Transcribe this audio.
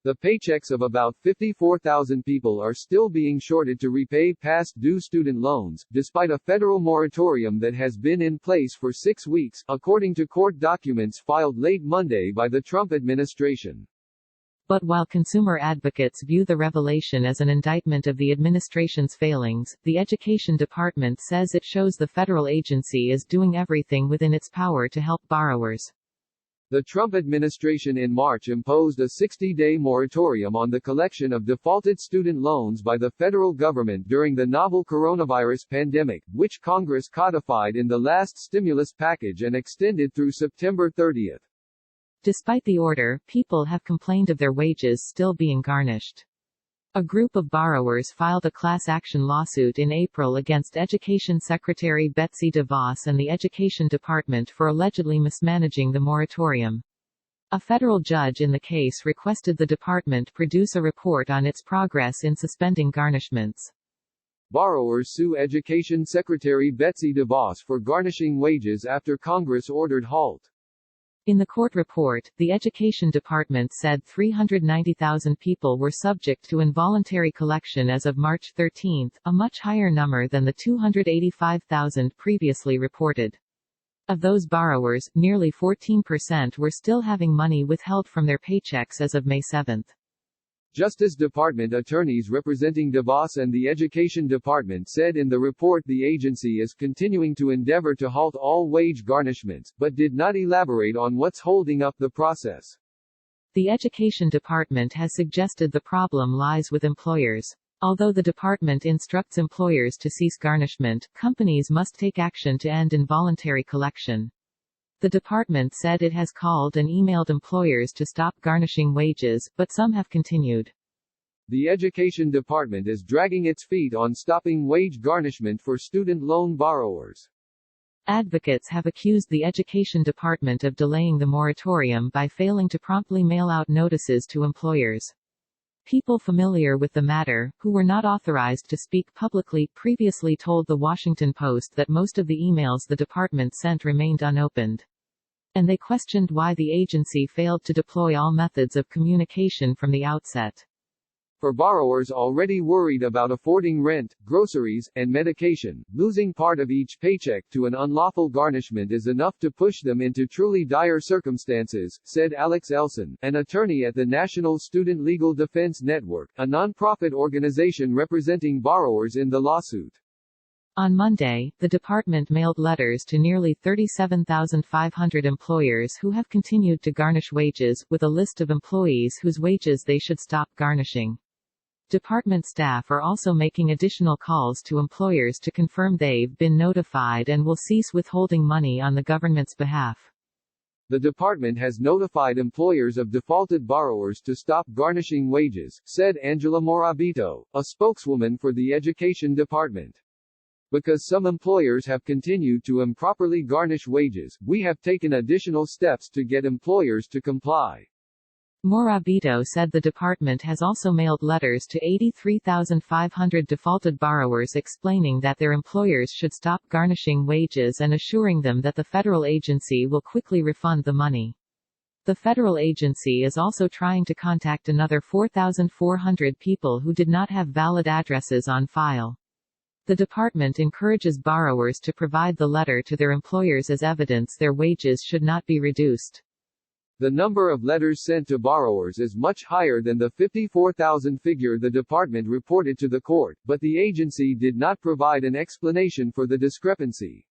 The paychecks of about 54,000 people are still being shorted to repay past due student loans, despite a federal moratorium that has been in place for 6 weeks, according to court documents filed late Monday by the Trump administration. But while consumer advocates view the revelation as an indictment of the administration's failings, the Education Department says it shows the federal agency is doing everything within its power to help borrowers. The Trump administration in March imposed a 60-day moratorium on the collection of defaulted student loans by the federal government during the novel coronavirus pandemic, which Congress codified in the last stimulus package and extended through September 30. Despite the order, people have complained of their wages still being garnished. A group of borrowers filed a class action lawsuit in April against Education Secretary Betsy DeVos and the Education Department for allegedly mismanaging the moratorium. A federal judge in the case requested the department produce a report on its progress in suspending garnishments. Borrowers sue Education Secretary Betsy DeVos for garnishing wages after Congress ordered halt. In the court report, the Education Department said 390,000 people were subject to involuntary collection as of March 13, a much higher number than the 285,000 previously reported. Of those borrowers, nearly 14% were still having money withheld from their paychecks as of May 7. Justice Department attorneys representing DeVos and the Education Department said in the report the agency is continuing to endeavor to halt all wage garnishments, but did not elaborate on what's holding up the process. The Education Department has suggested the problem lies with employers. Although the department instructs employers to cease garnishment, companies must take action to end involuntary collection. The department said it has called and emailed employers to stop garnishing wages, but some have continued. The Education Department is dragging its feet on stopping wage garnishment for student loan borrowers. Advocates have accused the Education Department of delaying the moratorium by failing to promptly mail out notices to employers. People familiar with the matter, who were not authorized to speak publicly, previously told The Washington Post that most of the emails the department sent remained unopened. And they questioned why the agency failed to deploy all methods of communication from the outset. For borrowers already worried about affording rent, groceries, and medication, losing part of each paycheck to an unlawful garnishment is enough to push them into truly dire circumstances, said Alex Elson, an attorney at the National Student Legal Defense Network, a nonprofit organization representing borrowers in the lawsuit. On Monday, the department mailed letters to nearly 37,500 employers who have continued to garnish wages, with a list of employees whose wages they should stop garnishing. Department staff are also making additional calls to employers to confirm they've been notified and will cease withholding money on the government's behalf. The department has notified employers of defaulted borrowers to stop garnishing wages, said Angela Morabito, a spokeswoman for the Education Department. Because some employers have continued to improperly garnish wages, we have taken additional steps to get employers to comply. Morabito said the department has also mailed letters to 83,500 defaulted borrowers explaining that their employers should stop garnishing wages and assuring them that the federal agency will quickly refund the money. The federal agency is also trying to contact another 4,400 people who did not have valid addresses on file. The department encourages borrowers to provide the letter to their employers as evidence their wages should not be reduced. The number of letters sent to borrowers is much higher than the 54,000 figure the department reported to the court, but the agency did not provide an explanation for the discrepancy.